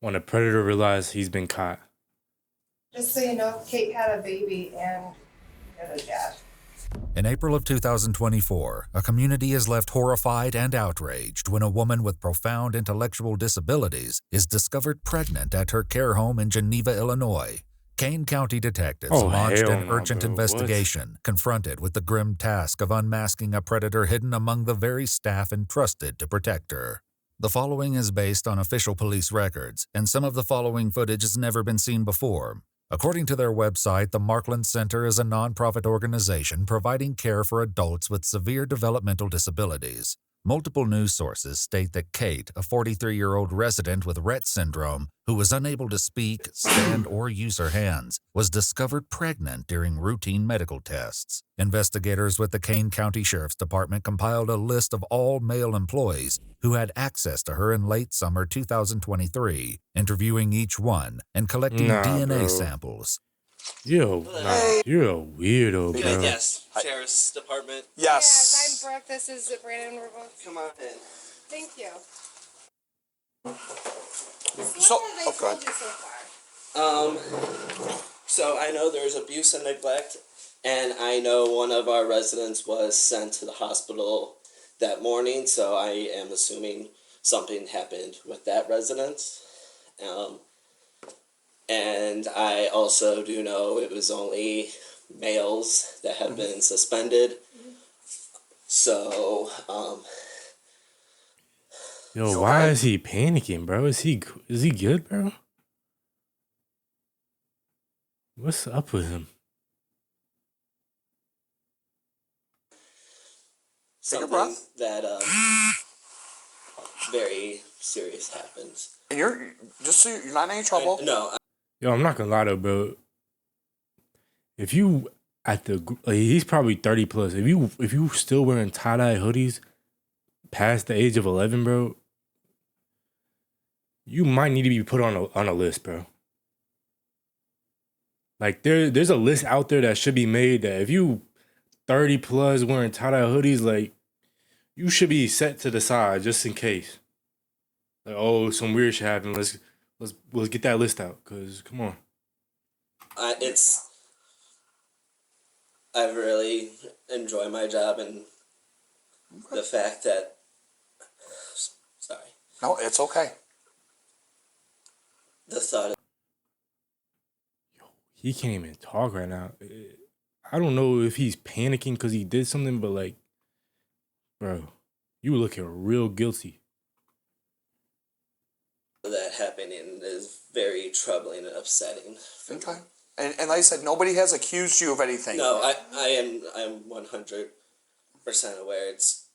when a predator realizes he's been caught. Just so you know, Kate had a baby and had a dad. In April of 2024, a community is left horrified and outraged when a woman with profound intellectual disabilities is discovered pregnant at her care home in Geneva, Illinois. Kane County detectives launched an urgent investigation, confronted with the grim task of unmasking a predator hidden among the very staff entrusted to protect her. The following is based on official police records, and some of the following footage has never been seen before. According to their website, the Markland Center is a nonprofit organization providing care for adults with severe developmental disabilities. Multiple news sources state that Kate, a 43-year-old resident with Rett syndrome, who was unable to speak, stand, or use her hands, was discovered pregnant during routine medical tests. Investigators with the Kane County Sheriff's Department compiled a list of all male employees who had access to her in late summer 2023, interviewing each one and collecting DNA samples. You're a weirdo, bro. Yes, Sheriff's Department. Yes, I'm Brooke. This is Brandon. We're both. Come on in. Thank you. So, what have they told you so far? So I know there's abuse and neglect, and I know one of our residents was sent to the hospital that morning, so I am assuming something happened with that resident. And I also do know it was only males that have been suspended. So, Yo, why is he panicking, bro? Is he good, bro? What's up with him? something that very serious happens. And you're just so you're not in any trouble. No. Yo, I'm not gonna lie though, bro. If you he's probably 30 plus. If you still wearing tie-dye hoodies past the age of 11, bro, you might need to be put on a list, bro. Like there's a list out there that should be made that if you 30 plus wearing tie-dye hoodies, like you should be set to the side just in case. Like, oh, some weird shit happened. Let's get that list out, cause come on. I really enjoy my job and the fact that. Sorry. No, it's okay. The thought of. Yo, he can't even talk right now. I don't know if he's panicking because he did something, but like, bro, you looking real guilty. That happening is very troubling and upsetting. Okay. And like I said, nobody has accused you of anything. No, I'm 100% aware. It's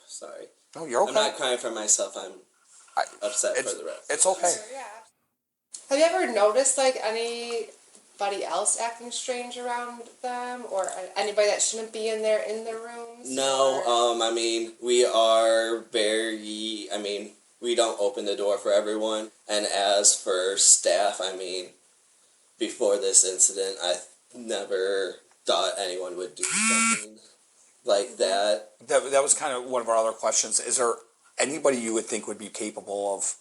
sorry. No, you're okay. I'm not crying for myself. I'm upset for the rest. It's okay. Yeah. Have you ever noticed like anybody else acting strange around them, or anybody that shouldn't be in their rooms? No. I mean, we are very. I mean, we don't open the door for everyone. And as for staff, I mean, before this incident, I never thought anyone would do something like that. That was kind of one of our other questions. Is there anybody you would think would be capable of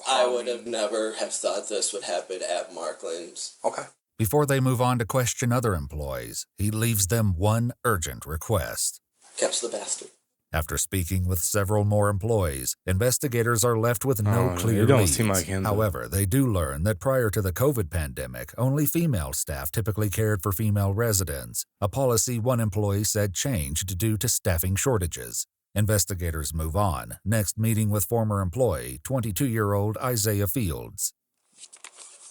I would have never have thought this would happen at Markland's. Okay. Before they move on to question other employees, he leaves them one urgent request. Catch the bastard. After speaking with several more employees, investigators are left with no clear it don't leads. seem like him, though. However, they do learn that prior to the COVID pandemic, only female staff typically cared for female residents, a policy one employee said changed due to staffing shortages. Investigators move on, next meeting with former employee, 22-year-old Isaiah Fields.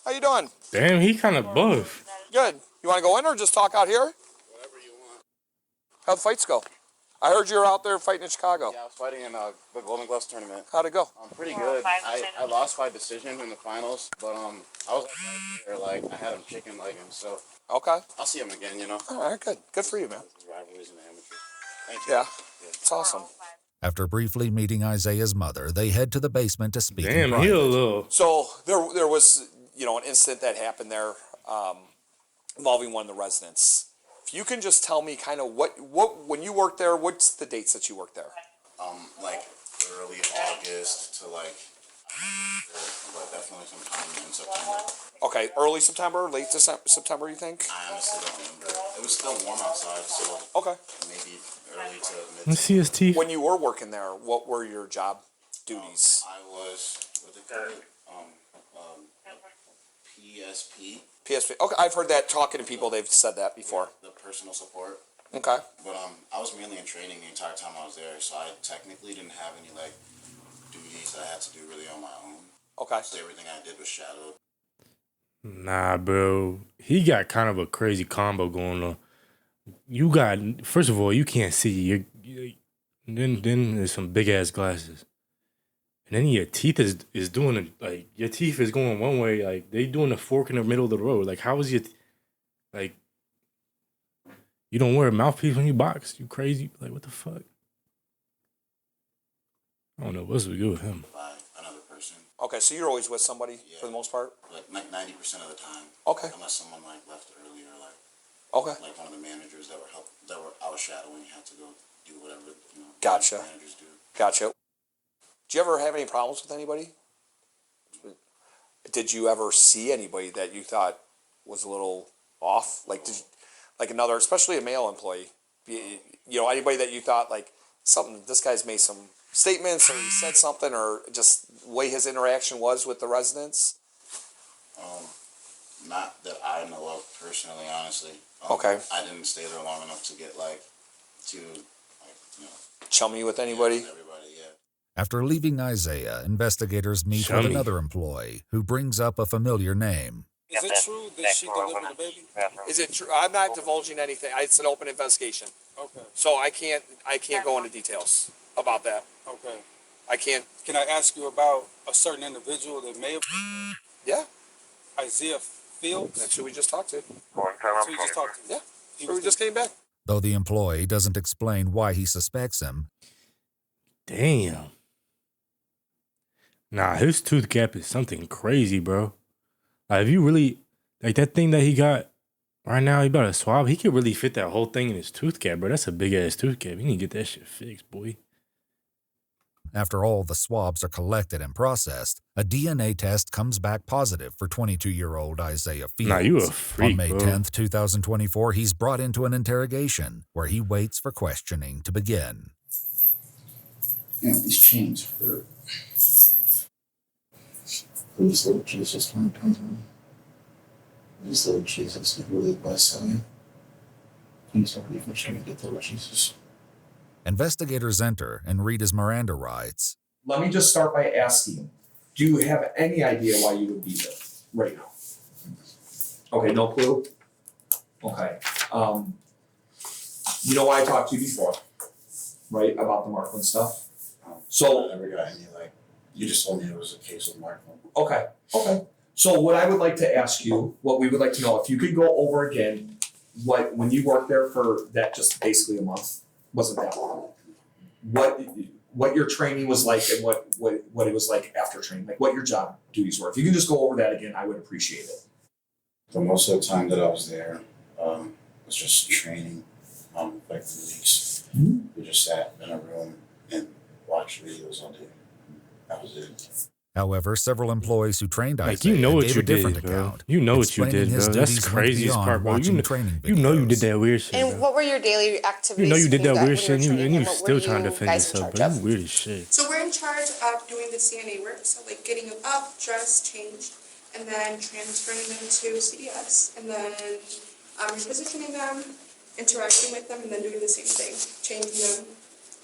How you doing? Damn, he kind of buff. Good. You want to go in or just talk out here? Whatever you want. How'd the fights go? I heard you were out there fighting in Chicago. Yeah, I was fighting in the Golden Gloves tournament. How'd it go? Pretty good. I lost by decision in the finals, but I was right there, like I had him chicken legging, so Okay. I'll see him again, you know. All right, good. Good for you, man. Rivalries in the amateur. Thank you. Yeah, it's awesome. After briefly meeting Isaiah's mother, they head to the basement to speak in Damn, he a private. little. So there was, an incident that happened there involving one of the residents. If you can just tell me kind of what when you worked there, what's the dates that you worked there? Like early August to like but definitely sometime in September. Okay, early September, late September, you think? I honestly don't remember. It was still warm outside, so Okay. maybe early to mid. Let's see his teeth. When you were working there, what were your job duties? I was what they call it, PSP, PSP. Okay, I've heard that talking to people. They've said that before. the personal support. Okay. But I was mainly in training the entire time I was there, so I technically didn't have any like duties that I had to do really on my own. Okay. So everything I did was shadowed. Nah, bro. He got kind of a crazy combo going on. You got, first of all, you can't see. Then there's some big ass glasses. And then your teeth is doing it, like, your teeth is going one way, like, they doing a fork in the middle of the road. Like, how is your, like, you don't wear a mouthpiece when you box? You crazy? Like, what the fuck? I don't know what's good with him. By another person, Okay, so you're always with somebody for the Yeah. most part? like 90% of the time. Okay. Unless someone like left early or Okay. like one of the managers that were I was shadowing had to go do whatever Gotcha. managers do. Gotcha. Did you ever have any problems with anybody? Did you ever see anybody that you thought was a little off? Like, like another, especially a male employee, anybody that you thought like something, this guy's made some statements or he said something or just the way his interaction was with the residents? Not that I know of personally, honestly. Okay. I didn't stay there long enough to get Chummy with anybody? everybody, yeah. After leaving Isaiah, investigators meet Chummy. with another employee who brings up a familiar name. Is it true that she delivered the baby? Is it true? I'm not divulging anything. It's an open investigation. Okay, So I can't go into details about that. okay. I can't. Can I ask you about a certain individual that may have Yeah, Isaiah Fields? that's who we just talked to. That's who you just talked to. Yeah, He who was we just came back. Though the employee doesn't explain why he suspects him, Damn. Nah, his tooth gap is something crazy, bro. Like, if you really, like, that thing that he got right now, he about to swab, he could really fit that whole thing in his tooth cap, bro. That's a big ass tooth cap. You need to get that shit fixed, boy. after all the swabs are collected and processed, a DNA test comes back positive for 22-year-old Isaiah Fields. Nah, you a freak, On May bro. 10th, 2024, he's brought into an interrogation where he waits for questioning to begin. These chains hurt. Please, Lord Jesus, come to me. Please, Lord Jesus, never leave my side. Please don't leave me stranded, Lord Jesus. Investigators enter and read his Miranda rights. Let me just start by asking, do you have any idea why you would be there right now? Okay, no clue? Okay. You know why I talked to you before, right, about the Markland stuff? So, I never got any you just told me it was a case of Markland. okay. So what I would like to ask you, what we would like to know, if you could go over again, when you worked there for that just basically a month, wasn't that long, what your training was like and what it was like after training, like what your job duties were. If you can just go over that again, I would appreciate it. But most of the time that I was there, was just training, like the leaks. We just sat in a room and watched videos all day. That was it. However, several employees who trained Like, Isaiah you know what gave you a different did, bro. account. You know what you explaining did, his bro. That's duties the went craziest beyond part, bro. watching training You know you videos. did that weird shit, And bro. what were your daily activities? You know you did when that got- weird when shit, and were you training, you and what still were trying to you defend guys in yourself, charge bro. of? You weird as shit. So we're in charge of doing the CNA work, so like getting them up, dressed, changed, and then transferring them to CDS, and then repositioning them, interacting with them, and then doing the same thing, changing them,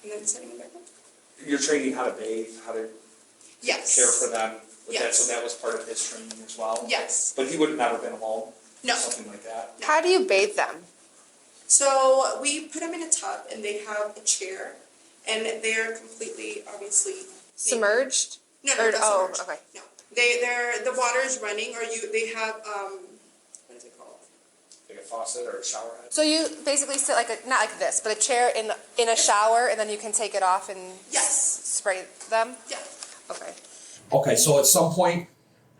and then sending them back up. You're training how to bathe, how to Yes. care for them. Yes. So that was part of his training as well. Yes. But he would have never been alone. No. Something like that. How do you bathe them? So we put them in a tub, and they have a chair, and they're completely, obviously, Submerged? No, Or- not oh, submerged. okay. No, the water is running, or they have what is it called? Like a faucet or a shower head. So you basically sit like not like this, but a chair in a shower, and then you can take it off and Yes. spray them. Yeah. Okay. Okay, so at some point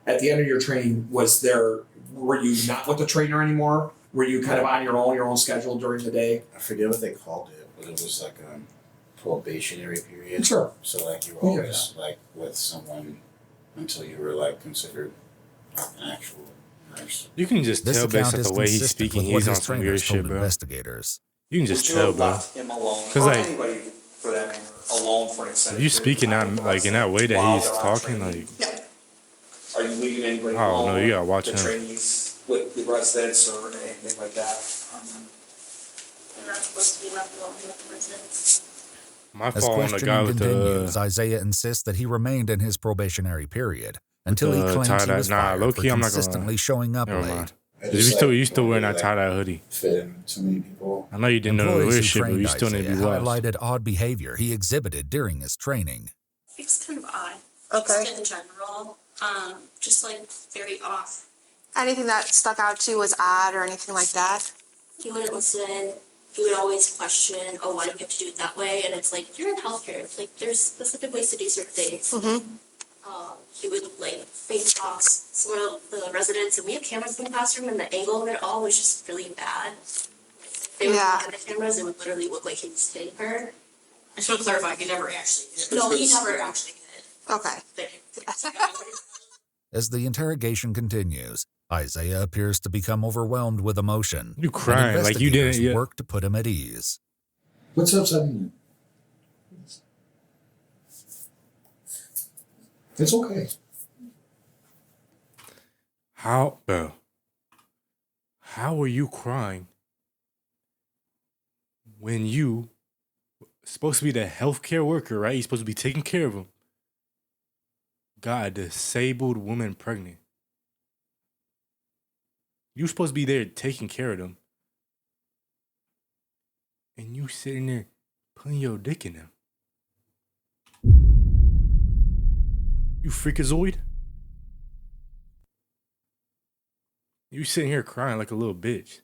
at the end of your training, were you not with the trainer anymore? Were you kind of on your own schedule during the day? I forget what they called it, but it was like a probationary period. Sure. So like you were Yeah. always like with someone until you were like considered an actual nurse. You can just This tell based account on is the way he's consistent speaking, with what he's on his some weird trainers shit, told bro. investigators. You can just Would you tell, have bro. left him alone, 'Cause, or like, anybody for that matter, alone for an extended If you period of speaking time that like in that way that he's talking, like No. Are you leaving anybody I don't alone? know, you gotta watch the him. trainees with the residents or anything like that? You're not supposed to be left alone with the residents. my As fault on the guy questioning with continues, the Isaiah insists that he remained in his probationary period until he the claims he tie-dye. was Nah, fired for low-key, I'm not gonna- consistently showing up never late. mind. I You just, still like, you still don't wearing really, that tie-dye hoodie. fit in too many people. I know you didn't know the Employees weird who shit, but trained you still need to Isaiah be watched. highlighted odd behavior he exhibited during his training. It's kind of odd. Okay. Just in general, just like very off. Anything that stuck out to you was odd or anything like that? He wouldn't listen. He would always question, oh, why do we have to do it that way? And it's like, you're in healthcare. It's like, there's specific ways to do certain things. Mm-hmm. He would like face toss some of the residents, and we have cameras in the classroom, and the angle of it all was just really bad. If they would Yeah. look at the cameras, it would literally look like he was hitting her. I should clarify, he never actually did. No, he never actually did. Okay. As the interrogation continues, Isaiah appears to become overwhelmed with emotion. You and crying like you didn't investigators yet. work to put him at ease. What's upsetting you? It's okay. How, bro? How are you crying when you supposed to be the healthcare worker, right? You're supposed to be taking care of him. Got a disabled woman pregnant. You're supposed to be there taking care of them. And you sitting there putting your dick in them. You freakazoid? You sitting here crying like a little bitch.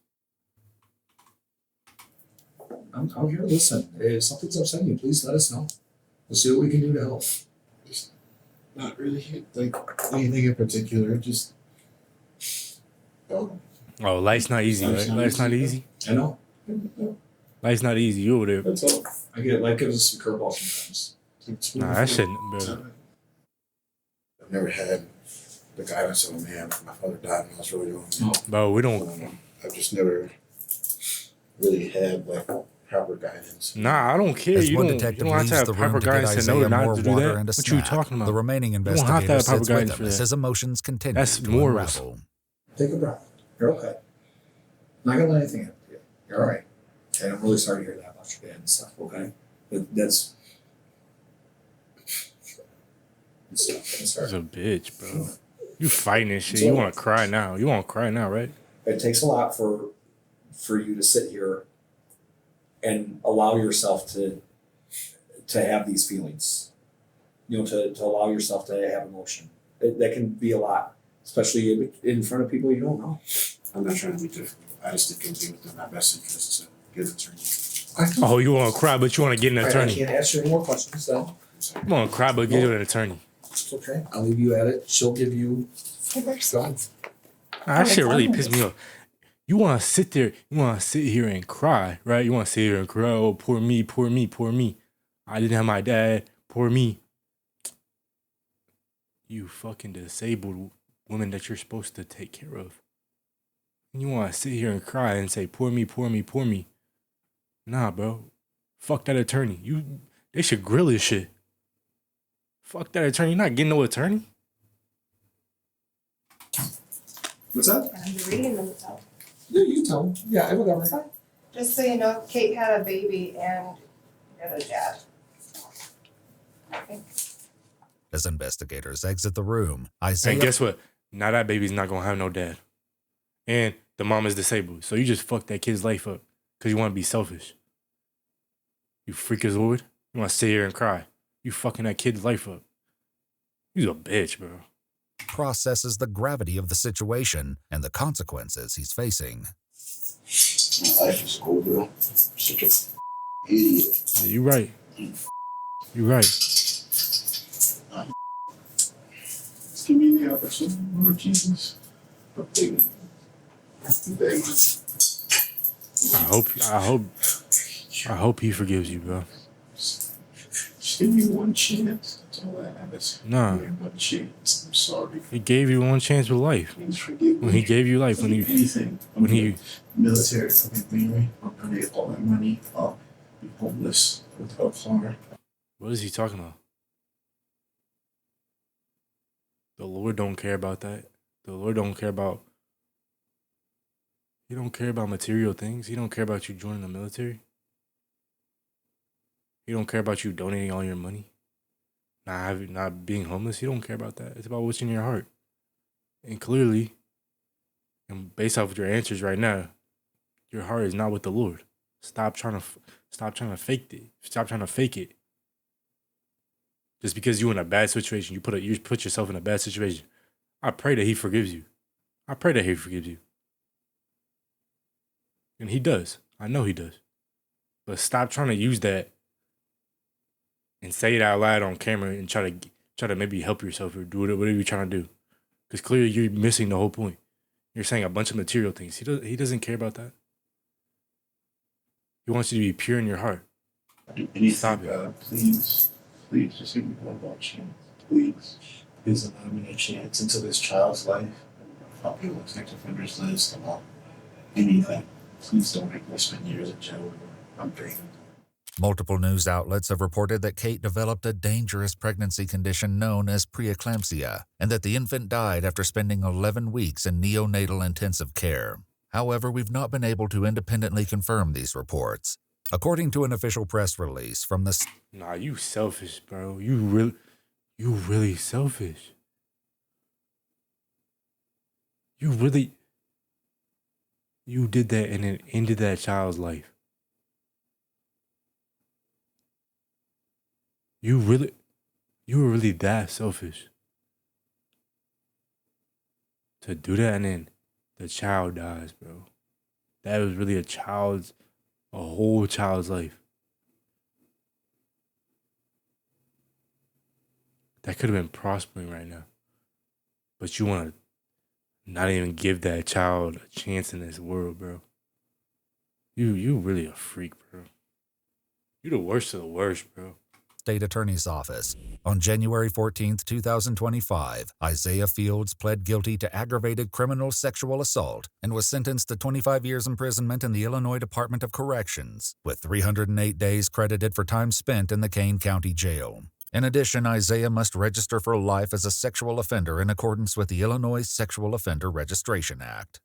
I'm here to listen. If something's upsetting you, please let us know. We'll see what we can do to help. Just not really like anything in particular. Just Oh, life's not easy, right? Life's not easy. I know. Life's not easy. You over there. That's all. I get it. Life gives us some curveballs sometimes. Nah, that shouldn't, bro. I've never had the guidance of a man. My father died when I was really young. Bro, we don't. I've just never really had like proper guidance. Nah, I don't care. As You one don't detective have leaves to have the room proper to get guidance to know Isaiah not more to do water that. and a What you snack, talking about? the remaining don't have to have investigator proper sits with guidance him for as that. his emotions continue That's to morals. unravel. Take a breath. You're okay. Not gonna let anything happen to you. You're all right. And I'm really sorry to hear that about your dad and stuff. Okay, but that's This is a bitch, bro. You fighting this shit. You want to cry now. You want to cry now, right? It takes a lot for you to sit here and allow yourself to have these feelings. You know, to allow yourself to have emotion. That can be a lot, especially in front of people you don't know. I'm not trying to be difficult. I just think it'll be within my best interest to get an attorney. Oh, you want to cry, but you want to get an I attorney. can't ask you any more questions then. You want to cry, but get an attorney. It's okay. I'll leave you at it. She'll give you. That shit really pissed me off. You want to sit there, you want to sit here and cry, right? You want to sit here and cry, oh, poor me, poor me, poor me. I didn't have my dad, poor me. You fucking disabled woman that you're supposed to take care of. And you want to sit here and cry and say, poor me, poor me, poor me. Nah, bro. Fuck that attorney. They should grill his shit. Fuck that attorney. You're not getting no attorney. What's that? I'm reading them out. Yeah, you tell me. Yeah, whatever. Just so you know, Kate had a baby and you're the dad. As investigators exit the room, Isaiah And guess what? Now that baby's not gonna have no dad. And the mom is disabled. So you just fucked that kid's life up because you want to be selfish. You freakazoid. You want to sit here and cry. You fucking that kid's life up. You's a bitch, bro. processes the gravity of the situation and the consequences he's facing. my life is cool, bro. Such a idiot. Yeah, you right. You right. Just give me the opportunity, Lord Jesus. I'm begging. I'm begging. I hope he forgives you, bro. Just give me one chance. So that happens. Nah. One chance. I'm sorry. He gave you one chance with life. Please forgive me. When he gave you life, when he anything. when he Military fucking me. I'm gonna get all my money. I'll be homeless without a car. what is he talking about? The Lord don't care about that. The Lord don't care about. He don't care about material things. He don't care about you joining the military. He don't care about you donating all your money. Not being homeless. He don't care about that. It's about what's in your heart. And clearly, and based off of your answers right now, your heart is not with the Lord. Stop trying to fake it. Stop trying to fake it. Just because you're in a bad situation, you put yourself in a bad situation. I pray that He forgives you. I pray that He forgives you. And He does. I know He does. But stop trying to use that and say it out loud on camera and try to maybe help yourself or do whatever you're trying to do. Because clearly you're missing the whole point. You're saying a bunch of material things. He doesn't care about that. He wants you to be pure in your heart. Do anything, Stop it. God. Please just give me one more chance. Please. Please allow me a chance into this child's life. I'll be on sex offenders list. I'm on anything. Please don't make me spend years in jail. I'm begging. Multiple news outlets have reported that Kate developed a dangerous pregnancy condition known as preeclampsia, and that the infant died after spending 11 weeks in neonatal intensive care. However, we've not been able to independently confirm these reports. According to an official press release from the... Nah, you selfish, bro. You really selfish. You did that and it ended that child's life. You were really that selfish to do that and then the child dies, bro. That was really a whole child's life. That could have been prospering right now. But you want to not even give that child a chance in this world, bro. You really a freak, bro. You the worst of the worst, bro. State Attorney's Office. On January 14th, 2025, Isaiah Fields pled guilty to aggravated criminal sexual assault and was sentenced to 25 years imprisonment in the Illinois Department of Corrections, with 308 days credited for time spent in the Kane County Jail. In addition, Isaiah must register for life as a sexual offender in accordance with the Illinois Sexual Offender Registration Act.